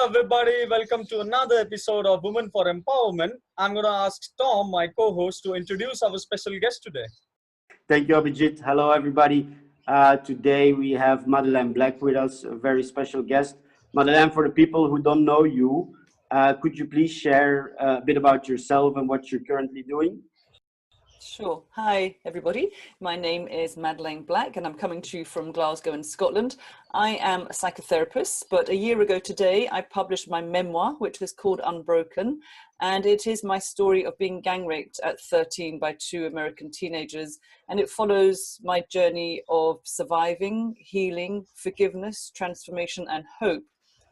everybody. Welcome to another episode of Women for Empowerment. I'm going to ask Tom, my co-host, to introduce our special guest today. Thank you, Abhijit. Hello, everybody. Today we have Madeleine Black with us, a very special guest. Madeleine, for the people who don't know you, could you please share a bit about yourself and what you're currently doing? Sure. Hi, everybody. My name is Madeleine Black, and I'm coming to you from Glasgow in Scotland. I am a psychotherapist, but a year ago today, I published my memoir, which is called Unbroken, and it is my story of being gang raped at 13 by two American teenagers, and it follows my journey of surviving, healing, forgiveness, transformation, and hope.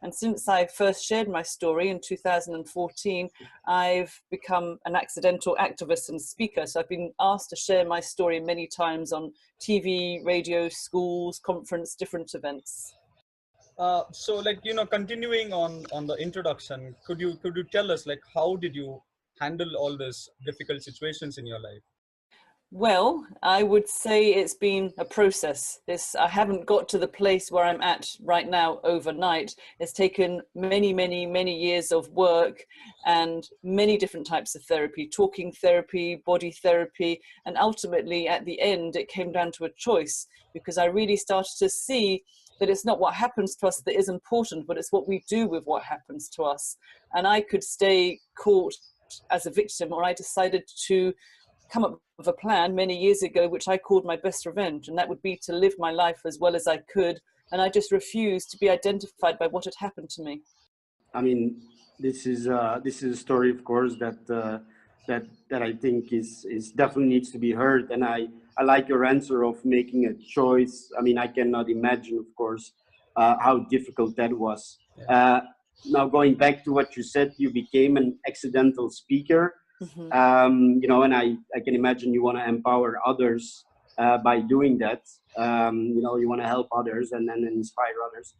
And since I first shared my story in 2014, I've become an accidental activist and speaker. So I've been asked to share my story many times on TV, radio, schools, conference, different events. Continuing on the introduction, could you tell us, how did you handle all these difficult situations in your life? Well, I would say it's been a process. I haven't got to the place where I'm at right now overnight. It's taken many, many, many years of work and many different types of therapy, talking therapy, body therapy, and ultimately at the end, it came down to a choice, because I really started to see that it's not what happens to us that is important, but it's what we do with what happens to us. And I could stay caught as a victim, or I decided to come up with a plan many years ago, which I called my best revenge, and that would be to live my life as well as I could. And I just refused to be identified by what had happened to me. I mean, this is a story, of course, that I think is definitely needs to be heard. And I like your answer of making a choice. I mean, I cannot imagine, of course, how difficult that was. Now, going back to what you said, you became an accidental speaker. Mm-hmm. And I can imagine you want to empower others by doing that. You want to help others and then inspire others.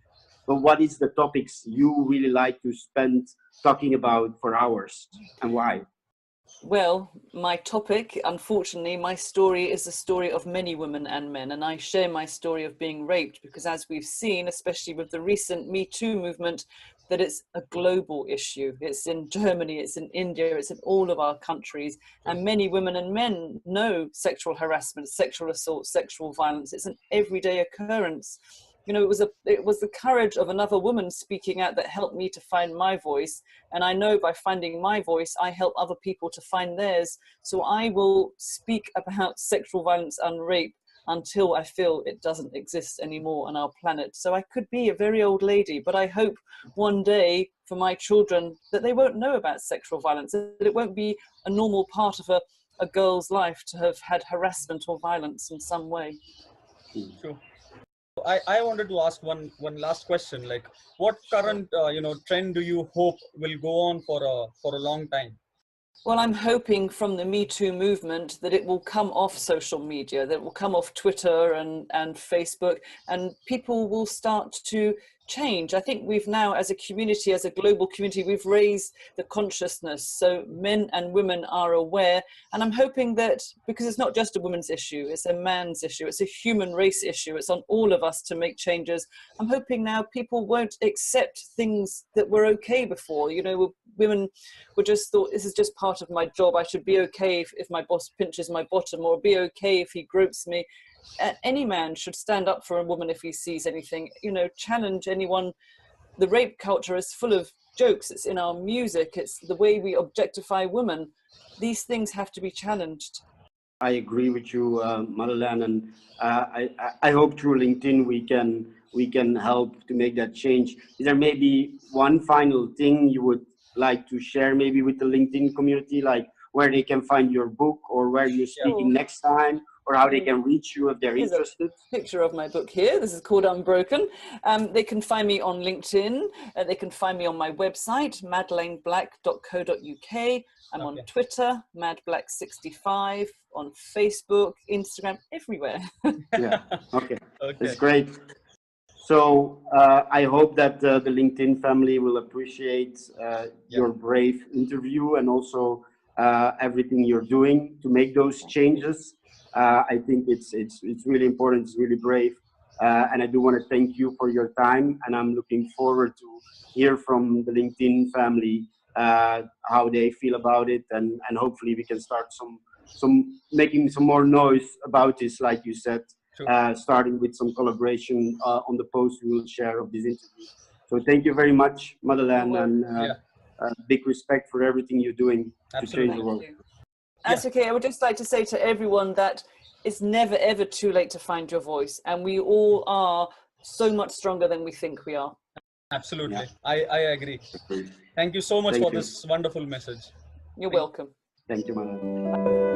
But what is the topics you really like to spend talking about for hours, and why? Well, my topic, unfortunately, my story is the story of many women and men, and I share my story of being raped because, as we've seen, especially with the recent Me Too movement, that it's a global issue. It's in Germany, it's in India, it's in all of our countries, and many women and men know sexual harassment, sexual assault, sexual violence. It's an everyday occurrence. You know, it was the courage of another woman speaking out that helped me to find my voice. And I know by finding my voice, I help other people to find theirs. So I will speak about sexual violence and rape until I feel it doesn't exist anymore on our planet. So I could be a very old lady, but I hope one day for my children that they won't know about sexual violence, that it won't be a normal part of a girl's life to have had harassment or violence in some way. Sure. I wanted to ask one last question. What current trend do you hope will go on for a long time? Well, I'm hoping from the Me Too movement that it will come off social media, that it will come off Twitter and Facebook, and people will start to change. I think we've now, as a community, as a global community, we've raised the consciousness so men and women are aware. And I'm hoping that, because it's not just a woman's issue, it's a man's issue, it's a human race issue, it's on all of us to make changes. I'm hoping now people won't accept things that were okay before. You know, women were just thought, this is just part of my job, I should be okay if my boss pinches my bottom, or be okay if he gropes me. Any man should stand up for a woman if he sees anything, challenge anyone. The rape culture is full of jokes. It's in our music. It's the way we objectify women. These things have to be challenged. I agree with you, Madeleine, and I hope through LinkedIn we can help to make that change. Is there maybe one final thing you would like to share maybe with the LinkedIn community, like where they can find your book, or where you're speaking next time, or how they can reach you if they're interested? A picture of my book here. This is called Unbroken. They can find me on LinkedIn. They can find me on my website, madelineblack.co.uk. I'm on Twitter, madblack65, on Facebook, Instagram, everywhere. Yeah, okay. That's great. So I hope that the LinkedIn family will appreciate your brave interview, and also everything you're doing to make those changes. I think it's really important. It's really brave. And I do want to thank you for your time, and I'm looking forward to hear from the LinkedIn family how they feel about it, and hopefully we can start making some more noise about this, like you said, Sure. starting with some collaboration on the post we will share of this interview. So thank you very much, Madeleine, and big respect for everything you're doing to change the world. Thank you. That's okay. I would just like to say to everyone that it's never ever too late to find your voice, and we all are so much stronger than we think we are. Absolutely. Yeah. I agree. Thank you so much for this wonderful message. You're welcome. Thank you, Madeleine.